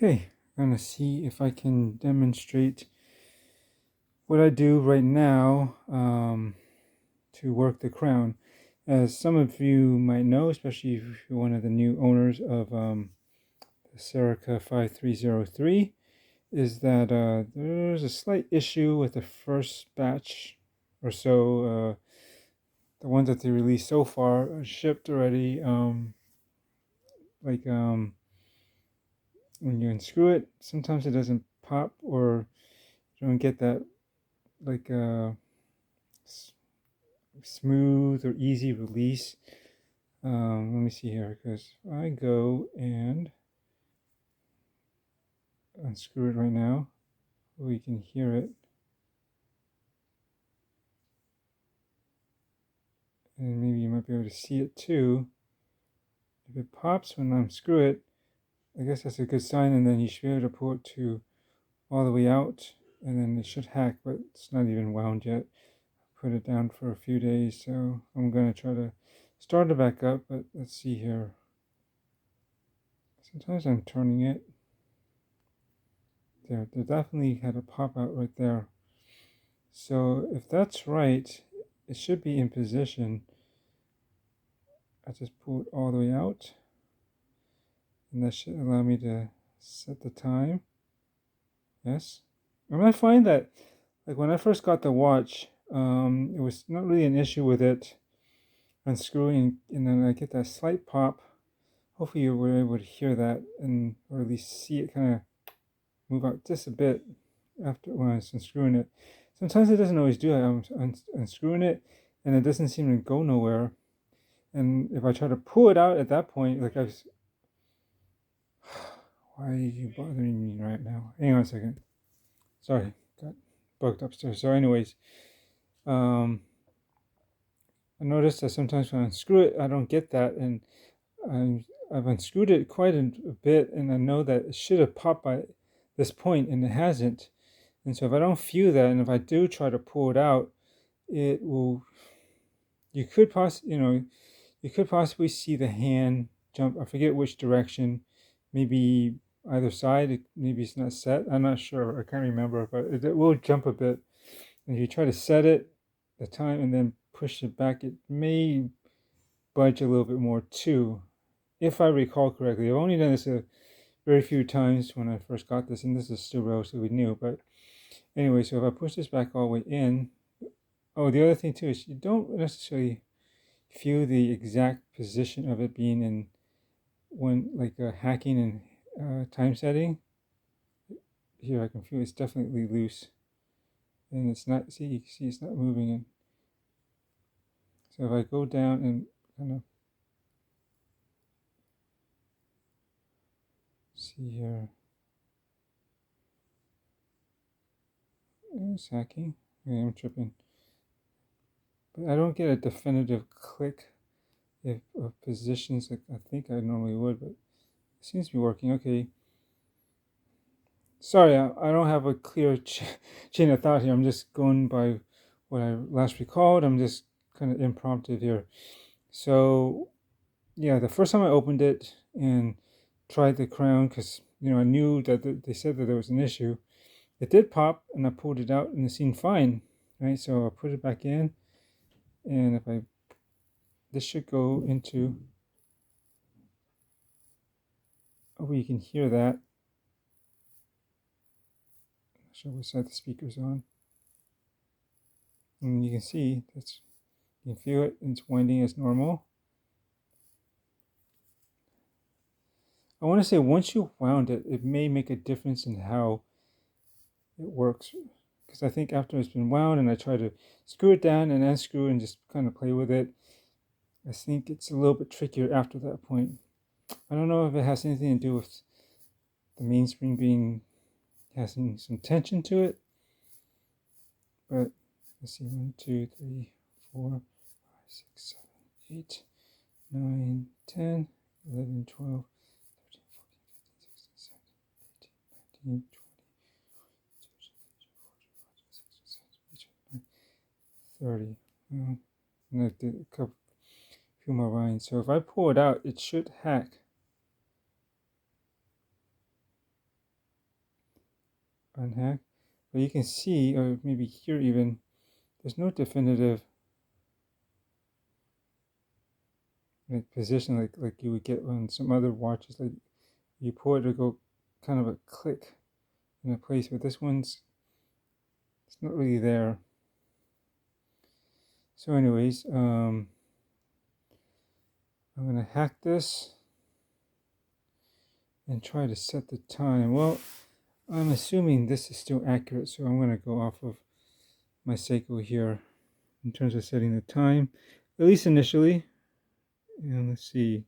Okay, I'm going to see if I can demonstrate what I do right now to work the crown. As some of you might know, especially if you're one of the new owners of the Serica 5303, is that there's a slight issue with the first batch or so. The ones that they released so far are shipped already. Like when you unscrew it, sometimes it doesn't pop, or you don't get that like smooth or easy release. Let me see here, because I go and unscrew it right now. We can hear it, and maybe you might be able to see it too. If it pops when I unscrew it, I guess that's a good sign, and then you should be able to pull it to all the way out, and then it should hack, but it's not even wound yet. Put it down for a few days, so I'm going to try to start it back up, but let's see here. Sometimes I'm turning it. There definitely had a pop out right there. So if that's right, it should be in position. I just pull it all the way out, and that should allow me to set the time. Yes. And I find that, like when I first got the watch, it was not really an issue with it unscrewing, and then I get that slight pop. Hopefully you were able to hear that, and or at least see it kind of move out just a bit after when I was unscrewing it. Sometimes it doesn't always do that. I'm unscrewing it, and it doesn't seem to go nowhere. And if I try to pull it out at that point, like why are you bothering me right now? Hang on a second. Sorry, got bugged upstairs. So, anyways, um, I noticed that sometimes when I unscrew it, I don't get that, and I've unscrewed it quite a bit, and I know that it should have popped by this point, and it hasn't. And so, if I don't feel that, and if I do try to pull it out, it will. You could possibly see the hand jump. I forget which direction, maybe either side. Maybe it's not set. I'm not sure. I can't remember, but it will jump a bit. And if you try to set it, the time, and then push it back, it may budge a little bit more too, if I recall correctly. I've only done this a very few times when I first got this, and this is still relatively new. But anyway, so if I push this back all the way in, oh, the other thing too is you don't necessarily feel the exact position of it being in when like hacking and time setting. Here I can feel it's definitely loose, and it's not. See, you can see it's not moving. In. So if I go down and kind of see here, it's hacking. Okay, I'm tripping, but I don't get a definitive click of positions like I think I normally would. But it seems to be working. Okay. Sorry, I don't have a clear chain of thought here. I'm just going by what I last recalled. I'm just kind of impromptu here. So, yeah, the first time I opened it and tried the crown, because I knew that they said that there was an issue. It did pop, and I pulled it out, and it seemed fine, right? So I put it back in, and this should go into. Oh, you can hear that. Not sure what side the speaker's on, and you can see that's. You can feel it. It's winding as normal. I want to say once you wound it, it may make a difference in how it works. Because I think after it's been wound and I try to screw it down and unscrew and just kind of play with it, I think it's a little bit trickier after that point. I don't know if it has anything to do with the mainspring has some tension to it, but let's see, 1, 2, 3, 4, 5, 6, 7, 8, 9, 10, 11, 12, 13, 14, 15, 16, 17, 18, 19, 30. And I did a few more lines. So if I pull it out, it should hack. unhack. But you can see, or maybe here even, there's no definitive position like you would get on some other watches. Like you pull it to go kind of a click in a place, but this one's it's not really there. So anyways, I'm gonna hack this and try to set the time. Well, I'm assuming this is still accurate, so I'm gonna go off of my Seiko here in terms of setting the time, at least initially. And let's see.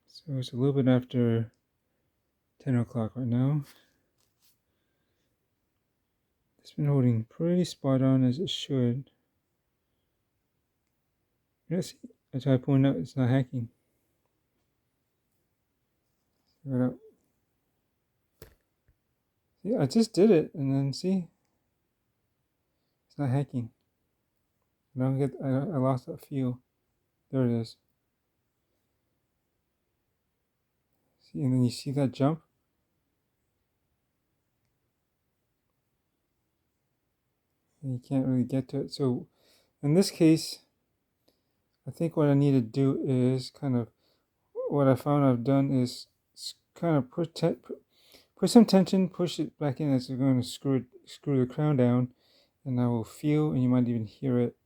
So it's a little bit after 10 o'clock right now. It's been holding pretty spot on as it should. Yes, I try to point out it's not hacking. Right up. See, I just did it, and then see, it's not hacking. I lost that feel. There it is. See, and then you see that jump. And you can't really get to it. So in this case, I think what I need to do is kind of what I found I've done is kind of put some tension, push it back in as you're going to screw the crown down, and I will feel, and you might even hear it.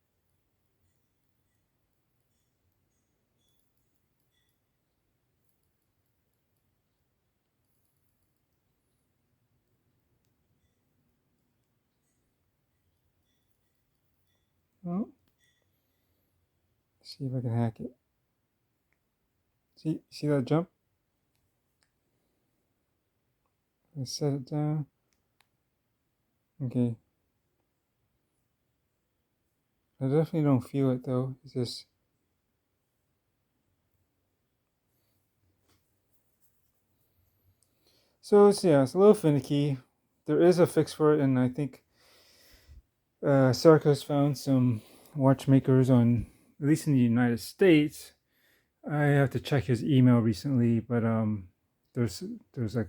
Oh, see if I can hack it. See that jump? I set it down. Okay. I definitely don't feel it though. It's just so it's a little finicky. There is a fix for it, and I think Serica's found some watchmakers on, at least in the United States. I have to check his email recently, but there's like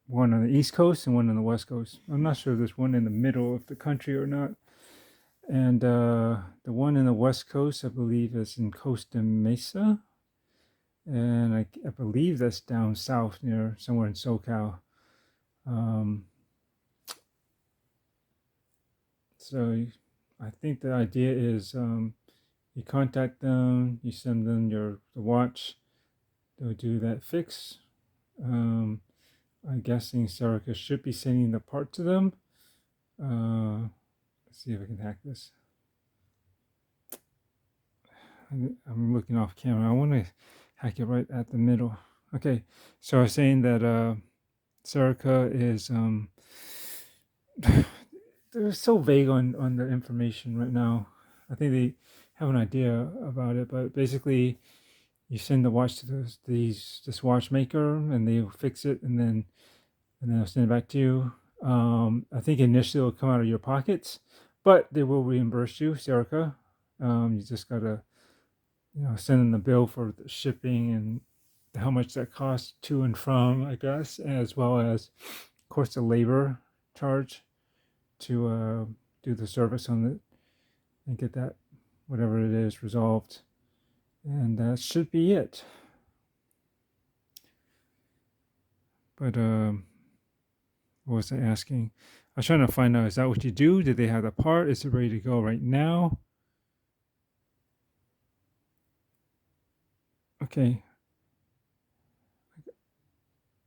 one on the East Coast and one on the West Coast. I'm not sure if there's one in the middle of the country or not. And the one in the West Coast, I believe, is in Costa Mesa, and I believe that's down south near somewhere in SoCal. So I think the idea is you contact them, you send them the watch, they'll do that fix. I'm guessing Serica should be sending the part to them. Let's see if I can hack this. I'm looking off camera. I want to hack it right at the middle. Okay, so I was saying that Serica is they're so vague on the information right now. I think they have an idea about it, but basically you send the watch to this watchmaker and they'll fix it, and then they'll send it back to you. I think initially it'll come out of your pockets, but they will reimburse you, Serica. You just gotta send them the bill for the shipping and how much that costs to and from, I guess, as well as, of course, the labor charge to do the service on it and get that, whatever it is, resolved. And that should be it. But what was I asking? I was trying to find out, is that what you do? Did they have the part? Is it ready to go right now? Okay.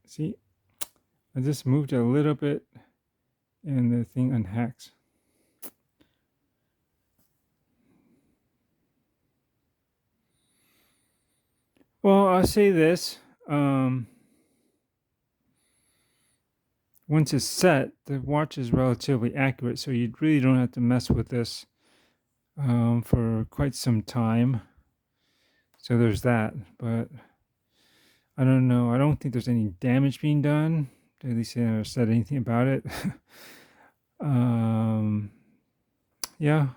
See, I just moved it a little bit and the thing unhacks. Well, I'll say this. Once it's set, the watch is relatively accurate, so you really don't have to mess with this for quite some time. So there's that. But I don't know. I don't think there's any damage being done. At least they never said anything about it. Yeah.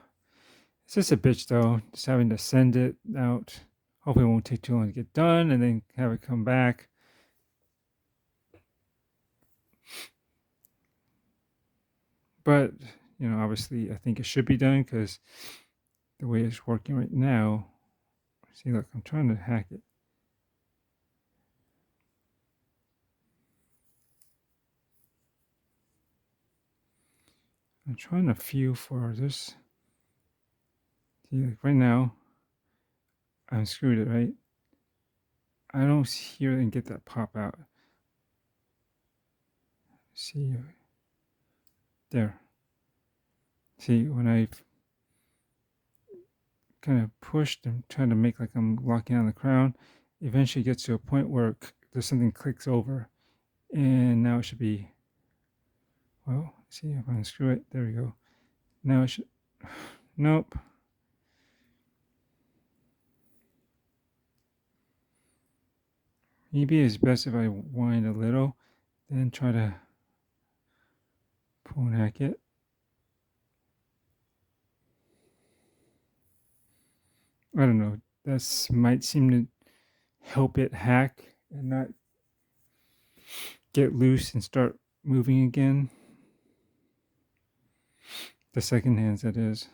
It's just a bitch, though. Just having to send it out. Hopefully it won't take too long to get done and then have it come back. But, obviously I think it should be done because the way it's working right now, see, look, I'm trying to hack it. I'm trying to feel for this. See, like right now, I unscrewed it, right? I don't hear and get that pop out. See, there. See, when I kind of pushed and tried to make like I'm locking on the crown, eventually gets to a point where there's something clicks over, and now it should be. Well, see if I unscrew it. There we go. Now it should. Nope. Maybe it's best if I wind a little, then try to pull and hack it. I don't know. This might seem to help it hack and not get loose and start moving again. The second hands, that is.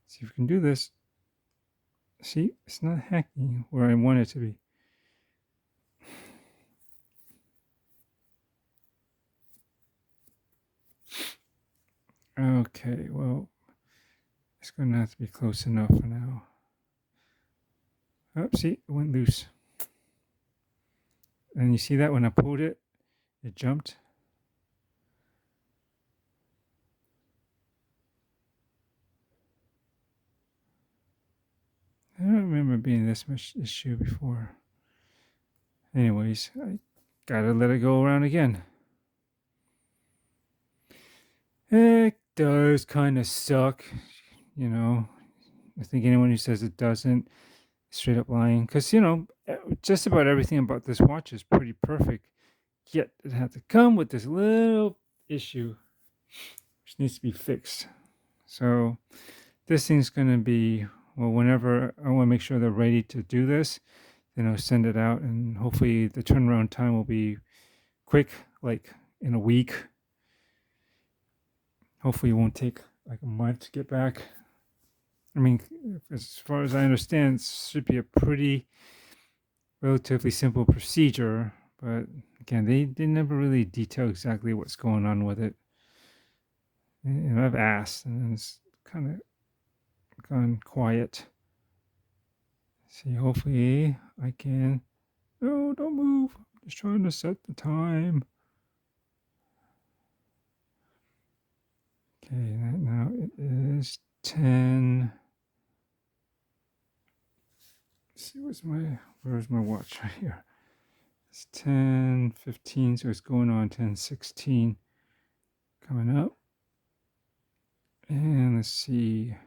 See if we can do this. See, it's not hacking where I want it to be. Okay, well, it's going to have to be close enough for now. Oh, see, it went loose. And you see that when I pulled it, it jumped. I don't remember being this much issue before. Anyways, I gotta let it go around again. It does kind of suck, I think anyone who says it doesn't is straight up lying. Because, just about everything about this watch is pretty perfect. Yet it had to come with this little issue which needs to be fixed. So this thing's going to be, well, whenever I want to make sure they're ready to do this, then I'll send it out, and hopefully the turnaround time will be quick, like in a week. Hopefully it won't take like a month to get back. I mean, as far as I understand, it should be a pretty relatively simple procedure, but again, they never really detail exactly what's going on with it. And I've asked, and it's kind of gone quiet. See, hopefully I can. No, don't move. I'm just trying to set the time. Okay, now it is 10. Let's see, where's my watch right here? It's 10:15, so it's going on 10:16 coming up. And let's see. I'm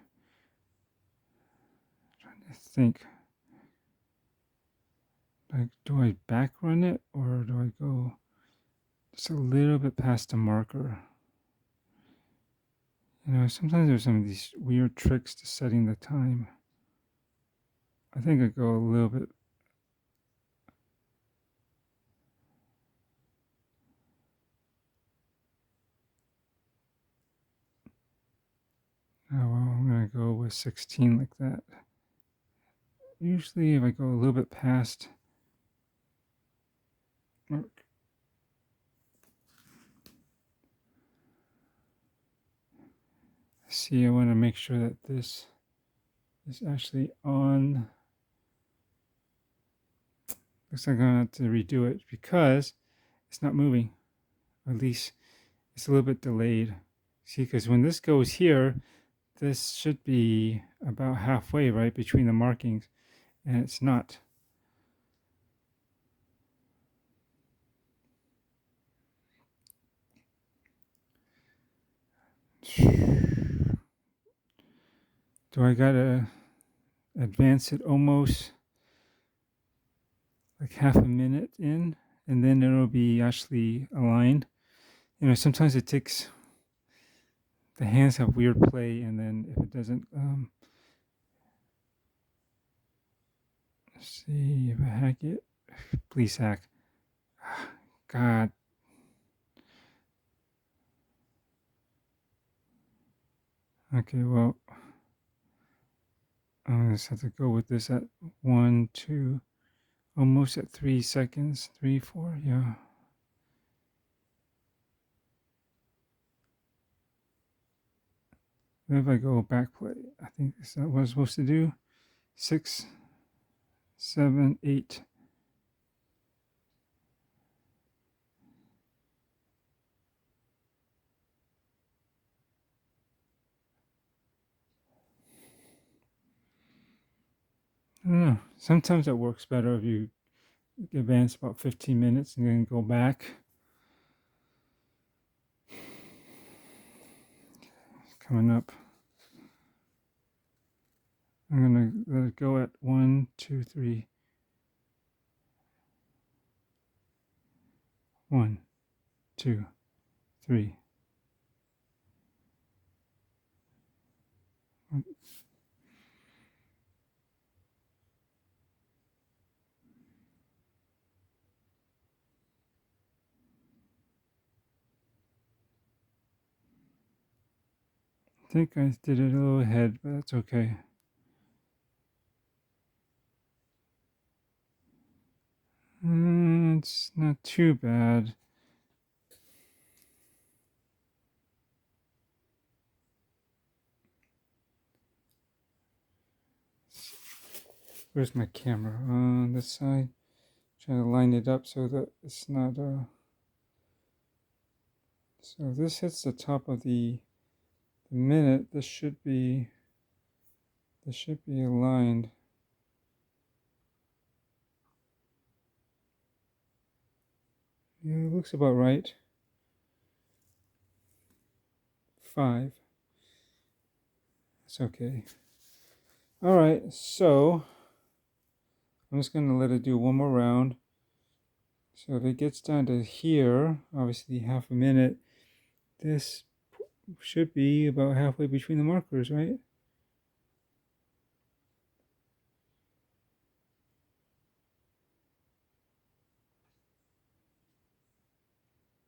trying to think. Like, do I back run it or do I go just a little bit past the marker? Sometimes there's some of these weird tricks to setting the time. I think I go a little bit. Oh, well, I'm going to go with 16 like that. Usually if I go a little bit past mark. See, I want to make sure that this is actually on. Looks like I'm going to have to redo it because it's not moving. At least it's a little bit delayed. See, because when this goes here, this should be about halfway, right, between the markings, and it's not. Do I gotta advance it almost like half a minute in, and then it'll be actually aligned? Sometimes it takes, the hands have weird play, and then if it doesn't, let's see if I hack it. Please hack. God. Okay, well, I just have to go with this at 1, 2, almost at 3 seconds. 3, 4, yeah. What if I go back play? I think is that what I'm supposed to do? 6, 7, 8. I don't know. Sometimes it works better if you advance about 15 minutes and then go back. Coming up. I'm going to let it go at 1, 2, 3. 1, 2, 3. I think I did it a little ahead, but that's okay. It's not too bad. Where's my camera? On this side. Trying to line it up so that it's not so this hits the top of the minute. This should be aligned. Yeah, it looks about right. 5. It's okay. All right, so I'm just going to let it do one more round. So if it gets down to here, obviously half a minute, this should be about halfway between the markers, right?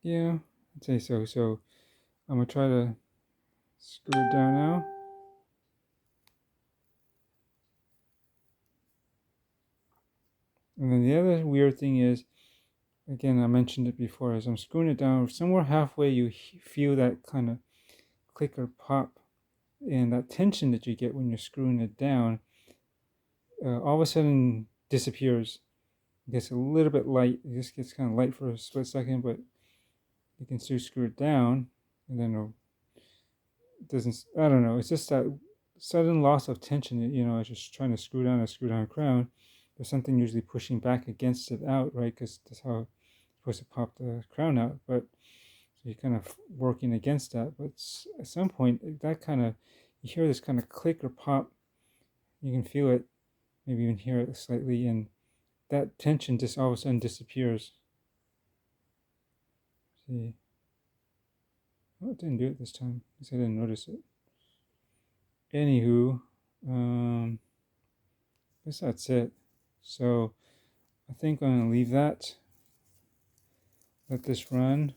Yeah, I'd say so. So I'm going to try to screw it down now. And then the other weird thing is, again, I mentioned it before, as I'm screwing it down, somewhere halfway you feel that kind of click or pop, and that tension that you get when you're screwing it down, all of a sudden disappears. It gets a little bit light. It just gets kind of light for a split second, but you can still screw it down, and then it doesn't. I don't know. It's just that sudden loss of tension. You know, just trying to screw down a crown. There's something usually pushing back against it out, right? Because that's how it's supposed to pop the crown out. But so you're kind of working against that. But at some point, that kind of you hear this kind of click or pop. You can feel it, maybe even hear it slightly, and that tension just all of a sudden disappears. See, oh, it didn't do it this time. I guess I didn't notice it. Anywho, I guess that's it. So I think I'm gonna leave that. Let this run,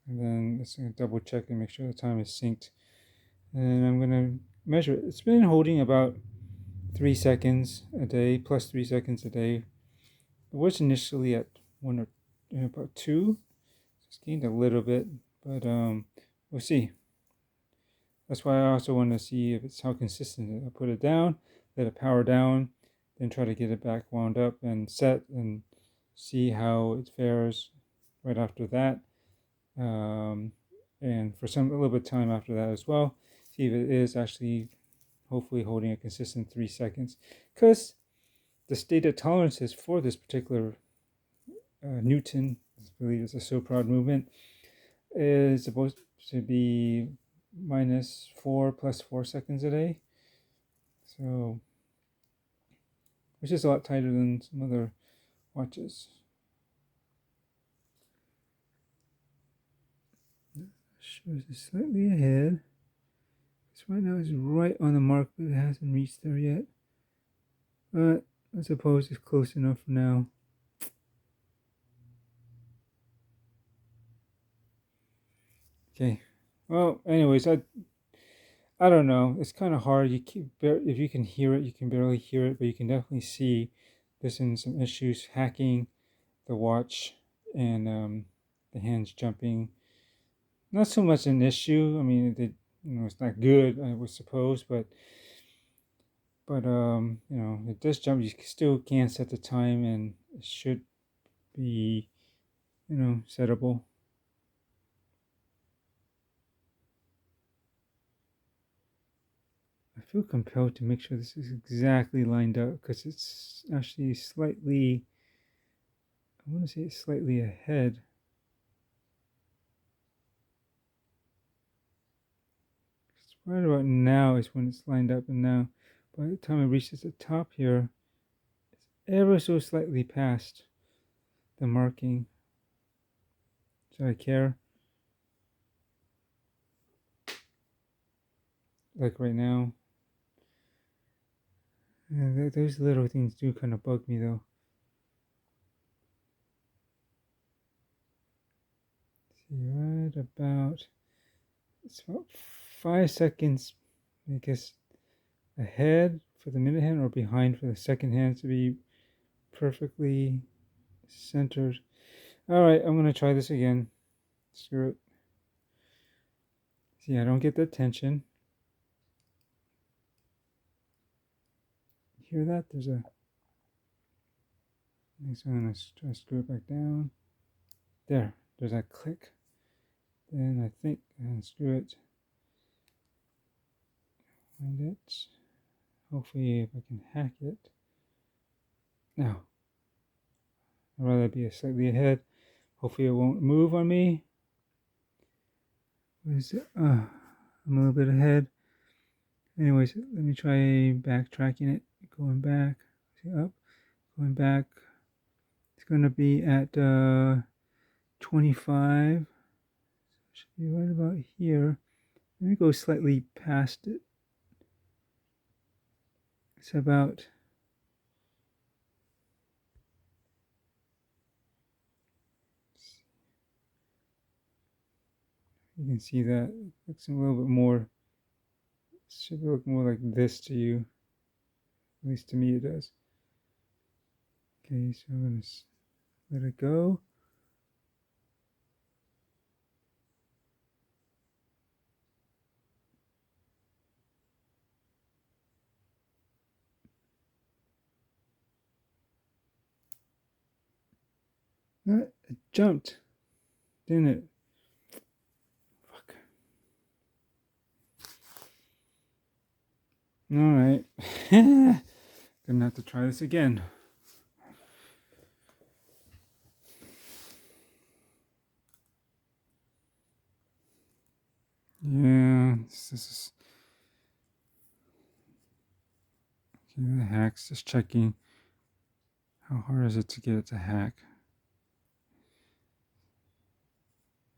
and then let's double check and make sure the time is synced. And I'm gonna measure it. It's been holding about 3 seconds a day, plus 3 seconds a day. It was initially at 1 or about 2. It's gained a little bit, but we'll see. That's why I also want to see if it's how consistent it is. I put it down, let it power down, then try to get it back wound up and set, and see how it fares right after that. And for a little bit of time after that as well, see if it is actually hopefully holding a consistent 3 seconds. Because the stated tolerances for this particular Newton, I believe it's a So Proud movement, is supposed to be -4 plus 4 seconds a day. So, which is a lot tighter than some other watches. Shows it slightly ahead. This right now is right on the mark, but it hasn't reached there yet. But I suppose it's close enough for now. Okay. Well, anyways, I don't know. It's kind of hard. If you can hear it, you can barely hear it, but you can definitely see there's been some issues hacking the watch and the hands jumping. Not so much an issue. I mean, it's not good, I would suppose, but it does jump. You still can set the time, and it should be, settable. I feel compelled to make sure this is exactly lined up because it's actually slightly, I want to say it's slightly ahead. It's right about now is when it's lined up, and now by the time it reaches the top here, it's ever so slightly past the marking. So I care. Like right now. Yeah, those little things do kind of bug me though. See, right about, it's about 5 seconds, I guess, ahead for the minute hand or behind for the second hand to be perfectly centered. All right, I'm gonna try this again. Screw it. See, I don't get that tension. Hear that? Next one, let's try to screw it back down. There's that click. Then I think, and screw it. Find it. Hopefully, if I can hack it. Now, I'd rather be slightly ahead. Hopefully, it won't move on me. What is it? I'm a little bit ahead. Anyways, let me try backtracking it. Going back, up, going back. It's going to be at 25. Should be right about here. Let me go slightly past it. It's about, you can see that it looks a little bit more, it should look more like this to you. At least to me it does. Okay, so I'm going to let it go. It jumped, didn't it? Fuck. All right. Gonna have to try this again. Yeah, this is okay. The hacks, just checking how hard is it to get it to hack.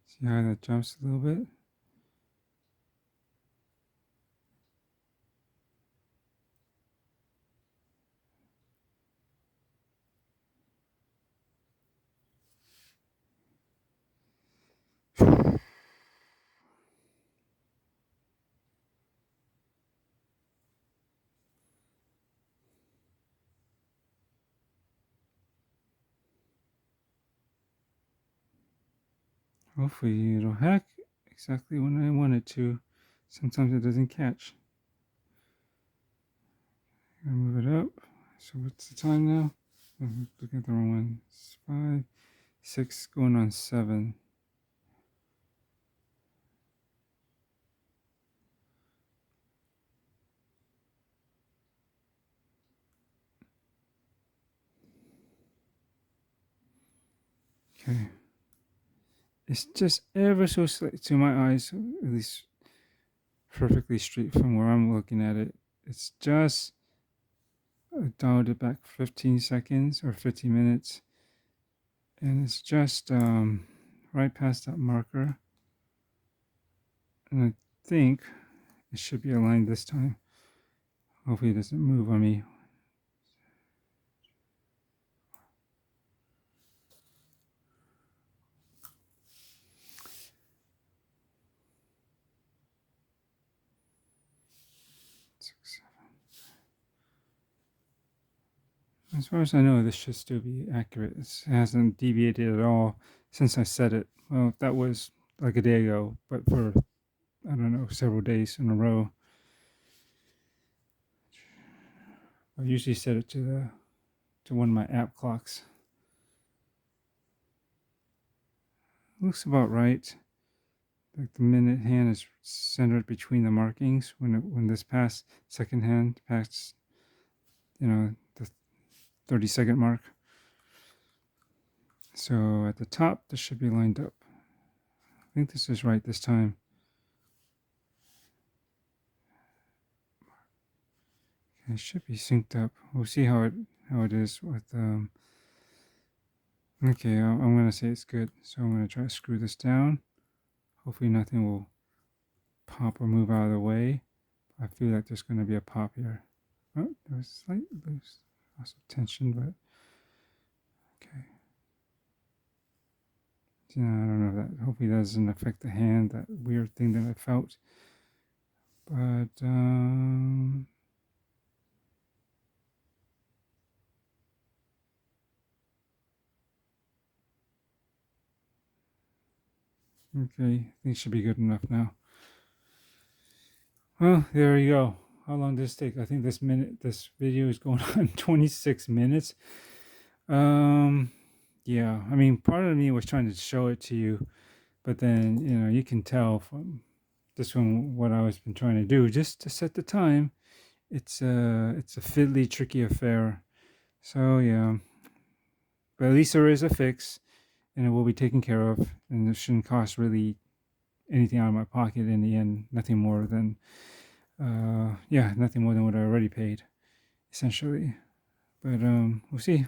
See how that jumps a little bit? Hopefully it'll hack exactly when I want it to. Sometimes it doesn't catch. I move it up. So what's the time now? I'm looking at the wrong one. It's 5, 6, going on 7. Okay. It's just ever so slight to my eyes, at least perfectly straight from where I'm looking at it. It's just dialed it back 15 seconds or 15 minutes, and it's just right past that marker. And I think it should be aligned this time. Hopefully it doesn't move on me. As far as I know, this should still be accurate. It hasn't deviated at all since I set it. Well, that was like a day ago, but for, I don't know, several days in a row. I usually set it to one of my app clocks. Looks about right. Like the minute hand is centered between the markings when this past second hand past, the 30-second mark. So at the top, this should be lined up. I think this is right this time. It should be synced up. We'll see how it is with. Okay, I'm gonna say it's good. So I'm gonna try to screw this down. Hopefully nothing will pop or move out of the way. I feel like there's gonna be a pop here. Oh, there's slight loose loss of tension, but okay. Yeah, I don't know that. Hopefully that doesn't affect the hand. That weird thing that I felt, but okay, I think it should be good enough now. Well, there you go. How long does this take? I think this video is going on 26 minutes. Yeah, I mean, part of me was trying to show it to you, but then, you can tell from this one what I was been trying to do just to set the time. It's a fiddly, tricky affair. So yeah, but at least there is a fix, and it will be taken care of, and it shouldn't cost really anything out of my pocket in the end. Nothing more than, nothing more than what I already paid, essentially. But we'll see.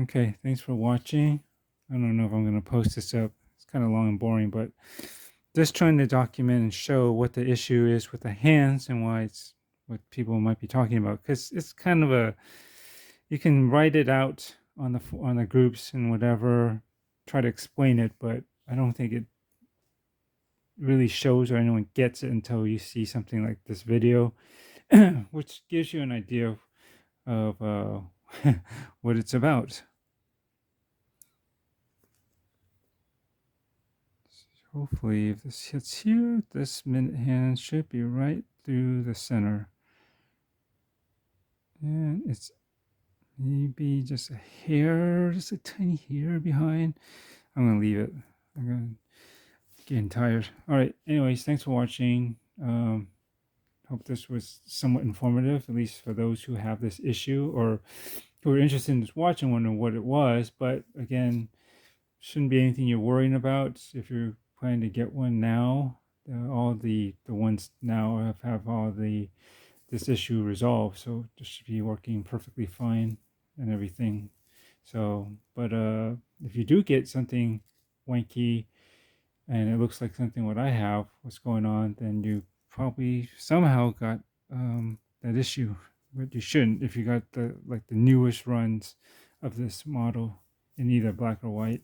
Okay, thanks for watching. I don't know if I'm going to post this up. It's kind of long and boring, but just trying to document and show what the issue is with the hands and why it's what people might be talking about. Because it's kind of you can write it out on the groups and whatever, try to explain it, but I don't think it really shows or anyone gets it until you see something like this video, which gives you an idea of what it's about. Hopefully, if this hits here, this minute hand should be right through the center. And it's maybe just a hair, just a tiny hair behind. I'm going to leave it. I'm getting tired. All right. Anyways, thanks for watching. Hope this was somewhat informative, at least for those who have this issue or who are interested in just watching, wondering what it was. But again, shouldn't be anything you're worrying about if you're planning to get one now. All the ones now have all this issue resolved, so this should be working perfectly fine and everything. So, but if you do get something wanky and it looks like something what I have, what's going on, then you probably somehow got that issue, but you shouldn't if you got the newest runs of this model in either black or white.